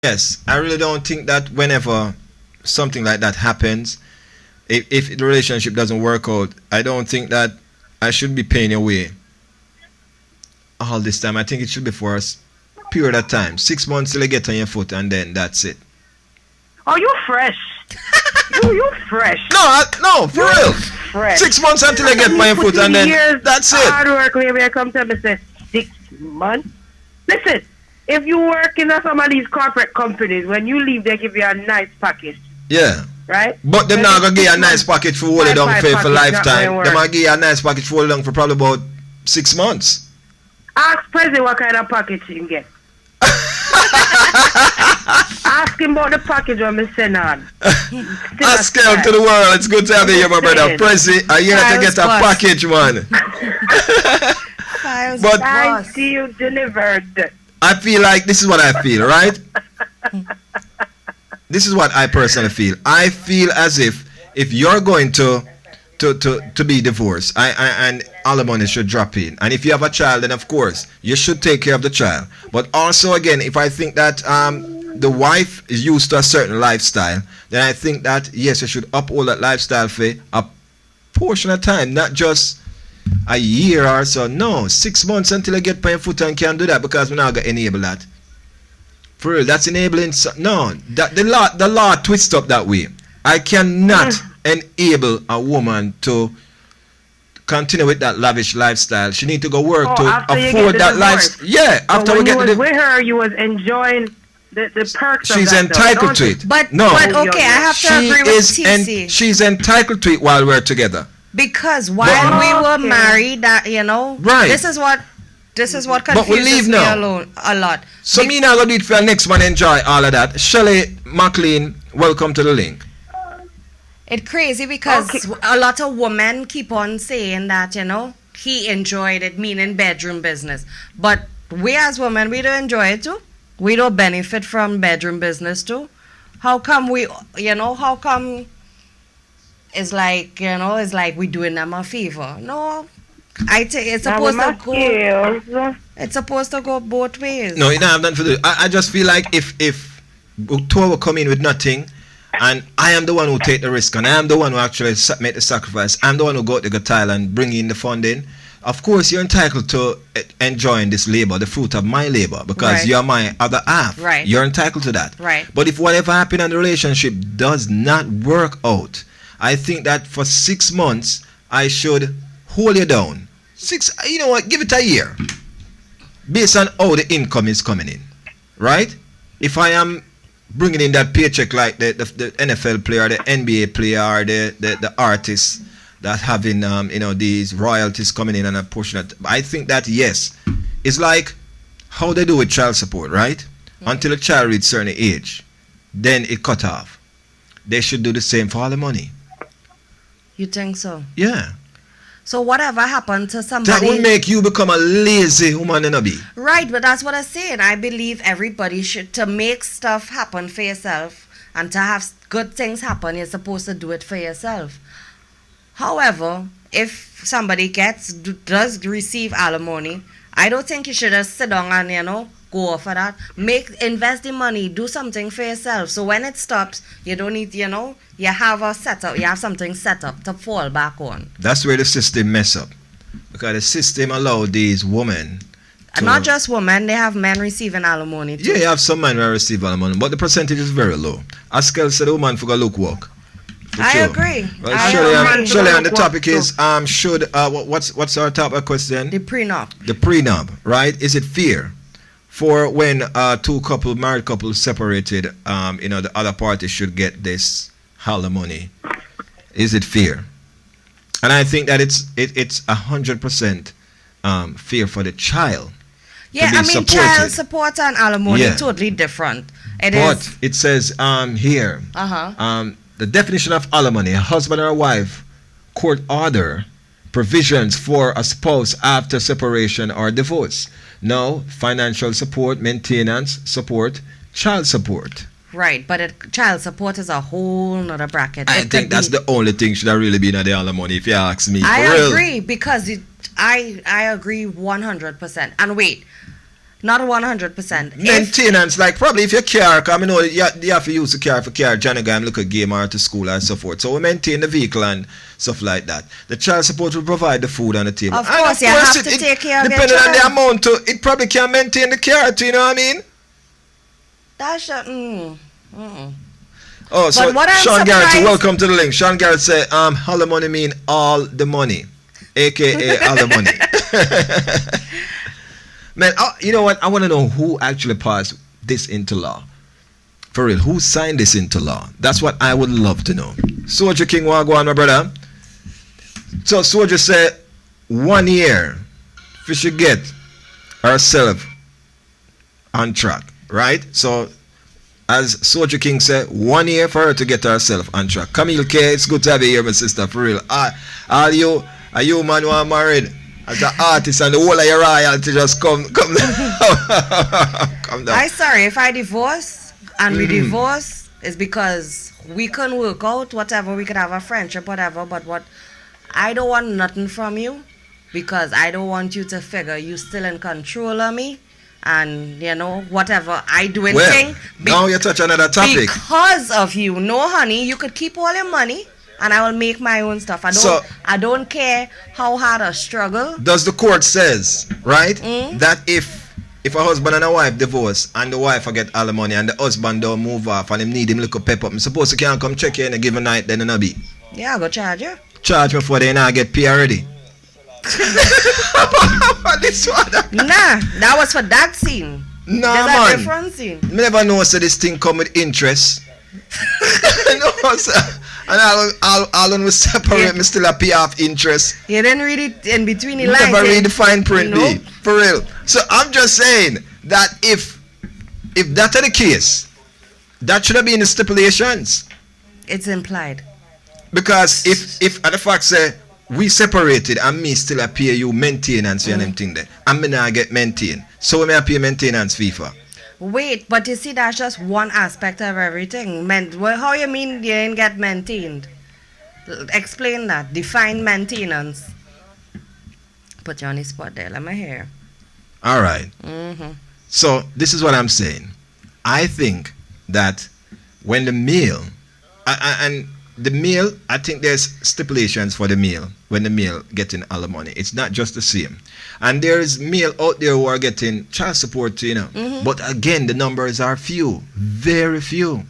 Yes, I really don't think that whenever something like that happens, if the relationship doesn't work out, I don't think that I should be paying away all this time. I think it should be for us period of time, 6 months till you get on your foot, and then that's it. Oh, you fresh. You fresh. No, no, for You real. fresh. 6 months until I get on your foot, and then Years that's it. hard work where we come to me say 6 months. Listen, if you work in some of these corporate companies, when you leave, they give you a nice package, Yeah. right? But them When not it's gonna give you a 6 nice months, package for hold it down five for package, not lifetime. gonna Them work. might give you a nice package for hold it down for probably about 6 months. Ask Prezi what kind of package you can get. Ask him about the package I'm send on. Ask him to the world. It's good to have you here, my brother. Prezi, are you here to get a package, man? Files But I boss. see you delivered. I feel like this is what I feel, right? This is what I personally feel. I feel as if you're going to be divorced, and alimony should drop in. And if you have a child, then of course you should take care of the child. But also again, if I think that the wife is used to a certain lifestyle, then I think that yes, you should uphold that lifestyle for a portion of time, not just a year or so. No, 6 months until I get by your foot and can do that, because we're not gonna enable that. For real, that's enabling. No, that the law twists up that way. I cannot enable a woman to continue with that lavish lifestyle. She need to go work to After you afford get the that divorce. life. Yeah, So after when we you get was the with her, you was enjoying the perks she's of that. entitled to it. But no, but okay, I have to she agree with is TC. she's entitled to it while we're together. Because while we were Okay. married, that Right. this is what But we leave confuses me now. alone a lot. So me now gonna do it for the next one. Enjoy all of that. Shelley McLean, welcome to the link. It's crazy because Okay. a lot of women keep on saying that, he enjoyed it, meaning bedroom business. But we as women, we don't enjoy it too. We don't benefit from bedroom business too. How come how come it's like we doing them a favor? No, I think it's supposed to go. Skills. It's supposed to go both ways. No, you don't have nothing to do. I just feel like if two will come in with nothing, and I am the one who take the risk, and I am the one who actually make the sacrifice. I'm the one who go to the Thailand, bring in the funding. Of course, you're entitled to enjoying this labor, the fruit of my labor, because Right. you're my other half. Right. You're entitled to that. Right. But if whatever happened in the relationship does not work out, I think that for 6 months I should hold you down. You know what? Give it a year, based on how the income is coming in, right? If I am bringing in that paycheck like the NFL player, the NBA player, or the artists that having these royalties coming in and a portion of, I think that yes, it's like how they do with child support, right? Until a child reaches certain age, then it cut off. They should do the same for all the money. You think so? Yeah, So whatever happened to that somebody? will make you become a lazy woman and a be. Right, but that's what I'm saying. I believe everybody should, to make stuff happen for yourself and to have good things happen, you're supposed to do it for yourself. However, if somebody does receive alimony, I don't think you should just sit down and, go for that. Invest the money, do something for yourself. So when it stops, you don't need, you have a setup, you have something set up to fall back on. That's where the system mess up, because the system allow these women to, Not just women, they have men receiving alimony too. yeah, you have some men who receive alimony, but the percentage is very low. As Kel said, the woman for look work. For I sure. agree. Well, I Shirley, agree. Shirley, and the topic is should what's our topic question? The prenup. The prenup, right? Is it fair for when two married couples separated? The other party should get this alimony. Is it fair? And I think that it's 100% fair for the child. Yeah, be I mean, supported. child support and alimony Yeah. totally different. It But is. it says here, the definition of alimony: a husband or a wife court order provisions for a spouse after separation or divorce. Now, financial support, maintenance support, child support. Right, but child support is a whole nother bracket. I think that's the only thing should have really been on the alimony, if you ask me. I For real. agree, because I agree 100%. And wait, Not 100%. Maintenance, like probably if your car, because I know you have to use the car for car, Johnny go and look at game or to school and so forth. So we maintain the vehicle and stuff like that. The child support will provide the food on the table. Of course, you have to take care of your depending on the child. amount, it probably can maintain the car too, you know what I mean? That's Oh, so But what I'm Sean Garrett, surprised- welcome to the link. Sean Garrett said, all the money mean all the money, aka all the money. Man, you know what? I want to know who actually passed this into law. For real, who signed this into law? That's what I would love to know. Soldier King Wagwan, my brother. So Soldier said 1 year we should get ourselves on track, right? So as Soldier King said, 1 year for her to get herself on track. Camille K, it's good to have you here, my sister, for real. Are you man who are married as an artist and the whole of your royalty just come down. Come down. I'm sorry, if I divorce and we divorce, it's because we couldn't work out, whatever, we could have a friendship, whatever, but what I don't want nothing from you because I don't want you to figure you still in control of me and whatever I do anything. Now you touch another topic. Because of you. No, honey, you could keep all your money and I will make my own stuff. I don't care how hard I struggle. Does the court says, right, that if a husband and a wife divorce and the wife get all the money and the husband don't move off and him need him little pep up, I suppose you can't come check you in a given night then and a be. Yeah, I'll go charge you. Charge me for they not get pay already. This one. Nah, that was for that scene. Nah, There's man. a different scene. Me never know so this thing come with interest. No, sir. And all when we separate, me still a pay off interest. You didn't read it in between the lines. Never read the fine print, No. B. For real. So I'm just saying that if that's the case, that should have been the stipulations. It's implied. Because if the fact say we separated and me still a pay you maintenance and them thing there, and me not get maintained, so me a pay maintenance fee for. Wait, but you see, that's just one aspect of everything. How you mean you didn't get maintained? Explain that. Define maintenance. Put you on the spot there. Let me hear. All right. So this is what I'm saying. I think that when the meal, and the meal, I think there's stipulations for the meal when the meal getting all the money. It's not just the same. And there's meal out there who are getting child support, But again, the numbers are few, very few.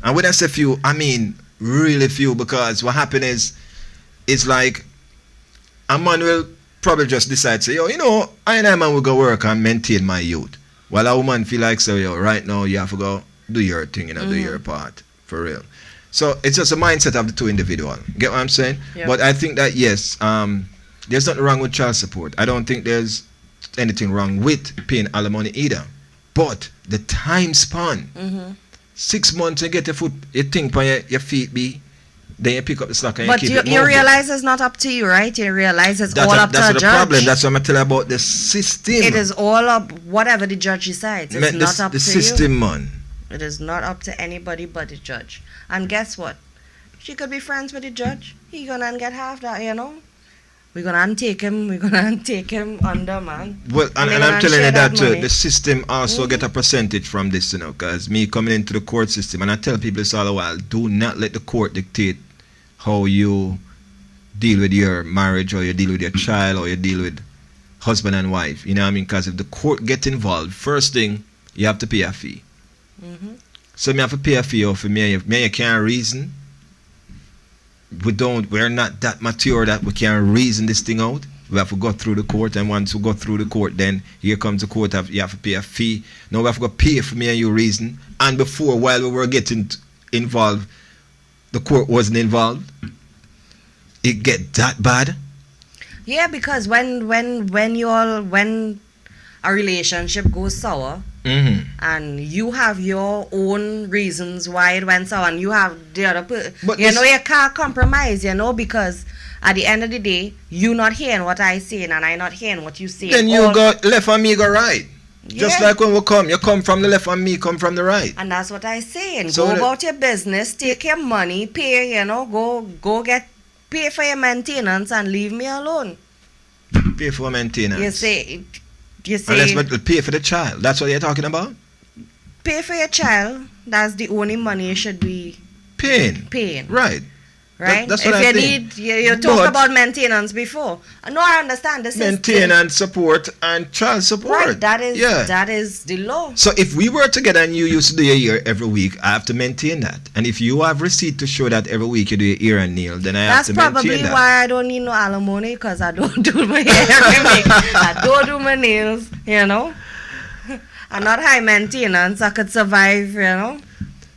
And when I say few, I mean really few, because what happens is, it's like a man will probably just decide, say, I and I man will go work and maintain my youth. While a woman feel like, say, right now you have to go do your thing, do your part, for real. So it's just a mindset of the two individual. Get what I'm saying? Yeah. But I think that, yes, there's nothing wrong with child support. I don't think there's anything wrong with paying alimony either. But the time span, 6 months you get your think on your feet be, then you pick up the slack and But you keep it you moving. realize it's not up to you, right? You realize it's all up to a That's the judge. problem. That's what I'm telling you about the system. It is all up, whatever the judge decides. It's not up the to system, you. man. It is not up to anybody but the judge. And guess what? She could be friends with the judge. He gonna get half that, We're gonna untake him under, man. Well, and they're I'm gonna telling you share that money. the system also get a percentage from this, because me coming into the court system, and I tell people this all the while, do not let the court dictate how you deal with your marriage, or you deal with your child, or you deal with husband and wife. You know what I mean? Because if the court get involved, first thing, you have to pay a fee. So me have to pay a fee for me. You can't reason. We're not that mature that we can reason this thing out. We have to go through the court, and once we go through the court, then here comes the court. You have to pay a fee. Now we have to go pay for me and you reason. And before, while we were getting involved, the court wasn't involved. It get that bad. Yeah, because when a relationship goes sour, and you have your own reasons why it went sour, and you have the other person, you can't compromise, because at the end of the day, you not hearing what I saying and I not hearing what you saying. Then you go left and me go right. Just Yeah. like when we come, you come from the left and me come from the right. And that's what I saying. So Go about your business, take your money, pay, pay for your maintenance and leave me alone. Pay for maintenance. You say, You Unless see, we pay for the child. That's what you're talking about? pay for your child. That's the only money you should be Paying. paying. Right. Right? That's what if I you think. need, you talked But about maintenance before. No, I understand. This is maintenance support and child support. right. That is yeah. that is the law. So if we were together and you used to do your ear every week, I have to maintain that. And if you have receipt to show that every week you do your ear and nail, then I That's have to maintain probably that. why I don't need no alimony, because I don't do my hair every week. I don't do my nails, you know. I'm not high maintenance. I could survive, you know.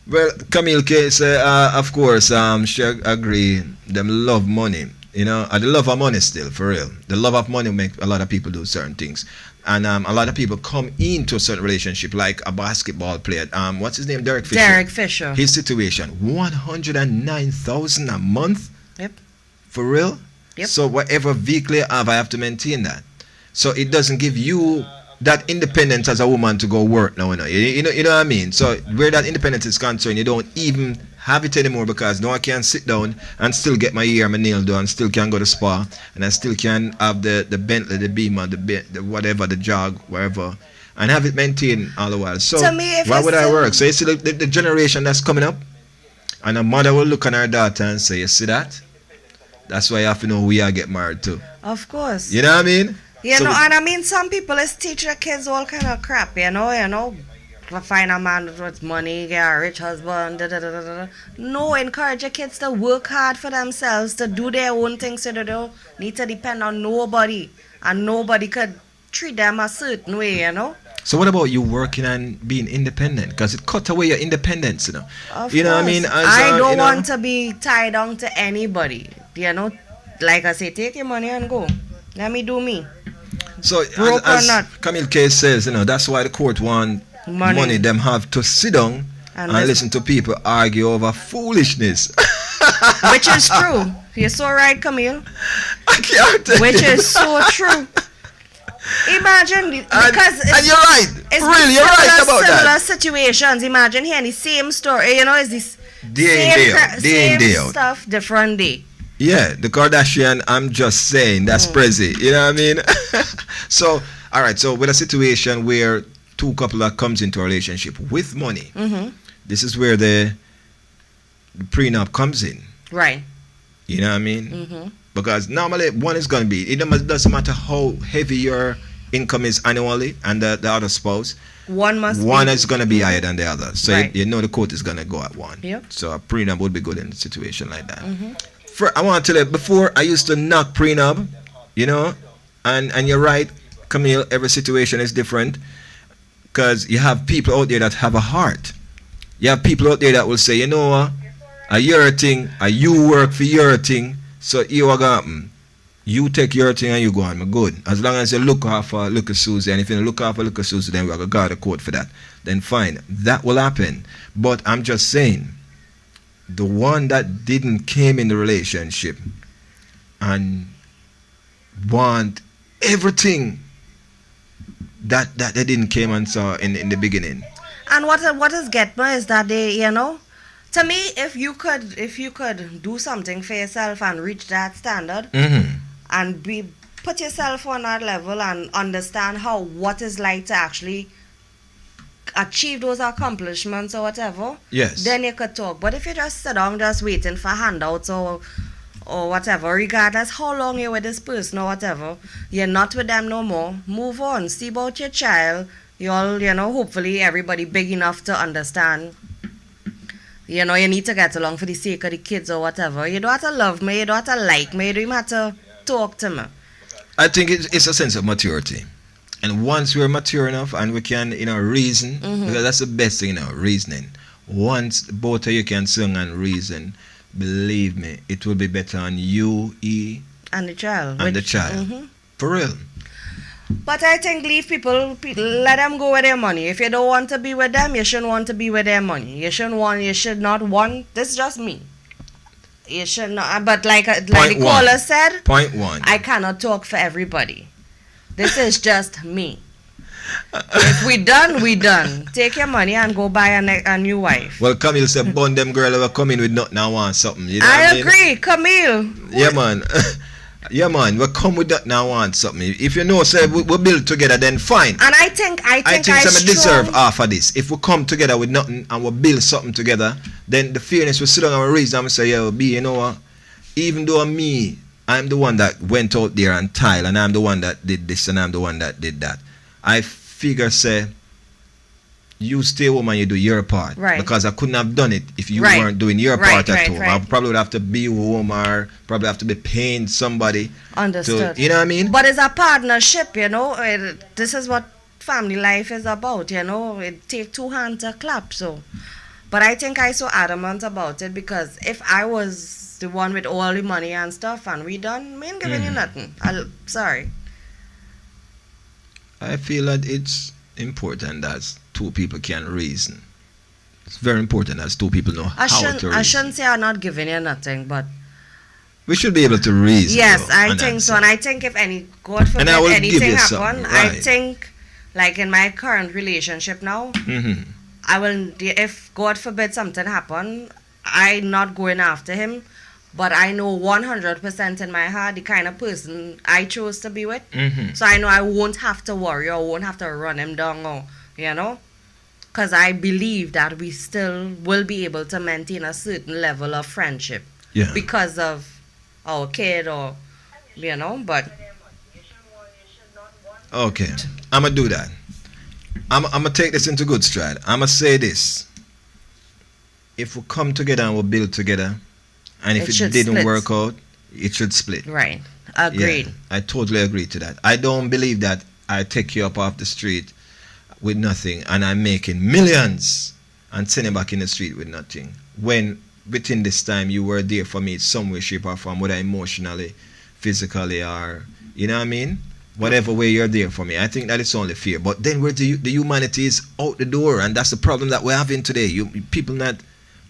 Well, Camille K say, of course, she agree. Them love money, you know. And the love of money still, for real. The love of money make a lot of people do certain things, and a lot of people come into a certain relationship, like a basketball player. What's his name? Derek Fisher. Derek Fisher. His situation: 109,000 a month. Yep. For real. Yep. So whatever vehicle you have, I have to maintain that. So it doesn't give you that independence as a woman to go work now. You know what I mean? So where that independence is concerned, you don't even have it anymore, because now I can sit down and still get my hair, my nail done, still can go to spa, and I still can have the Bentley, the Beamer, the whatever, the jog, wherever, and have it maintained all the while. So To me, if why it's would I still- work? So you see the generation that's coming up, and a mother will look on her daughter and say, you see that? That's why you have to know who you are get married to. Of course. You know what I mean? You So- know, and I mean, some people is teach their kids all kind of crap, you know, find a man with money, get a rich husband, da da da da da. No, encourage your kids to work hard for themselves, to do their own things, so they don't need to depend on nobody, and nobody could treat them a certain way, you know. So what about you working and being independent? Because it cut away your independence, you know. Of You know what I course. mean? As, I don't you know, want to be tied down to anybody, you know. Like I say, take your money and go. Let me do me. So broke or as not. Camille K says, you know, that's why the court want money. Them have to sit down and listen to people argue over foolishness. Which is true. You're so right, Camille. I can't tell Which you. is so true. Imagine, because and you're right. it's Really, you're right about similar that. situations. Imagine hearing the same story. You know, it's this Day in, day out. Day in, day out. stuff, different day. Yeah, the Kardashian, I'm just saying, that's Prezi. You know what I mean? So, all right, so with a situation where two couple that comes into a relationship with money, this is where the prenup comes in. Right. You know what I mean? Because normally one is going to be, doesn't matter how heavy your income is annually and the other spouse, One is going to be higher than the other. So Right. you know the quote is going to go at one. Yep. So a prenup would be good in a situation like that. I want to tell you, before I used to knock prenup, you know, and you're right, Camille, every situation is different, because you have people out there that have a heart. You have people out there that will say, you know what, your thing, you work for your thing, so you are going, you take your thing and you go on, good. As long as you look after look at Susie, and if you look after look at Susie, then we're going to guard a court for that. Then fine, that will happen. But I'm just saying, the one that didn't came in the relationship and want everything that they didn't came and saw in the beginning. And what is get me is that they, you know, to me, if you could do something for yourself and reach that standard and put yourself on that level and understand what is like to actually achieve those accomplishments or whatever, Yes. then you could talk. But if you just sit down just waiting for handouts or whatever, regardless how long you're with this person or whatever, you're not with them no more, move on, see about your child. You all, you know, hopefully everybody big enough to understand, you know, you need to get along for the sake of the kids or whatever. You don't have to love me, you don't have to like me, you don't even have to talk to me. I think it's a sense of maturity. And once we're mature enough and we can, you know, reason, because that's the best thing, you know, reasoning. Once both of you can sing and reason, believe me, it will be better on you, And the child. and the child. For real. But I think leave people, let them go with their money. If you don't want to be with them, you shouldn't want to be with their money. You should not want, this is just me. You should not, but like the caller said, Point one. I cannot talk for everybody. This is just me. If we done, we done. Take your money and go buy a new wife. Well, Camille said, bun them girl ever come in with nothing and want something. You know what I I mean? agree, Camille. Yeah, man. Yeah, man, we come with that now want something. If you know, say we build together, then fine. And I think Some deserve strong. half of this. If we come together with nothing and we build something together, then the fairness will sit down and reason and say, yeah, B, you know what? Even though I'm the one that went out there and tile, and I'm the one that did this, and I'm the one that did that. I figure, say, you stay home and you do your part. Right. Because I couldn't have done it if you Right. weren't doing your Right, part at right, home. right. I probably would have to be home or probably have to be paying somebody. Understood. To, you know what I mean? But it's a partnership, you know. This is what family life is about, you know. It take two hands to clap, so. But I think I so adamant about it because if I was the one with all the money and stuff and we done, me ain't giving you nothing. Sorry. I feel that it's important that two people can reason. It's very important that two people know how to reason. I shouldn't say I'm not giving you nothing, but We should be able to reason. yes, though, I and think answer. so. And I think if God forbid I will give anything you happen, something, I right. think like in my current relationship now, Mhm. I will, if God forbid something happen, I'm not going after him, but I know 100% in my heart the kind of person I chose to be with. Mhm. So I know I won't have to worry or won't have to run him down or, you know, because I believe that we still will be able to maintain a certain level of friendship Yeah. because of our kid or, you know, but Okay. I'ma do that. I'ma take this into good stride. I'ma say this. If we come together and we build together, and if It it should didn't split. work out, it should split. right, agreed. Yeah, I totally agree to that. I don't believe that I take you up off the street with nothing and I'm making millions and send you back in the street with nothing. When within this time you were there for me some way, shape or form, whether emotionally, physically or, you know what I mean? Whatever way you're there for me. I think that it's only fair. But then where the humanity is out the door, and that's the problem that we're having today. People not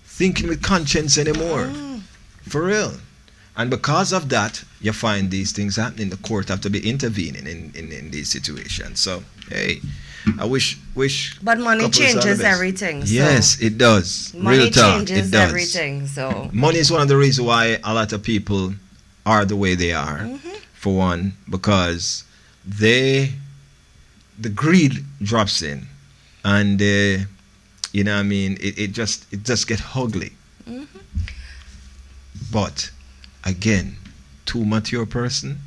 thinking with conscience anymore. For real. And because of that, you find these things happening. The court have to be intervening in these situations. So, hey, I wish But money couples all the changes best. everything. So Yes, it does. money Real talk, changes it does. everything. So Money is one of the reasons why a lot of people are the way they are. For one, because the greed drops in, and you know what I mean. It just get ugly. But again, too mature person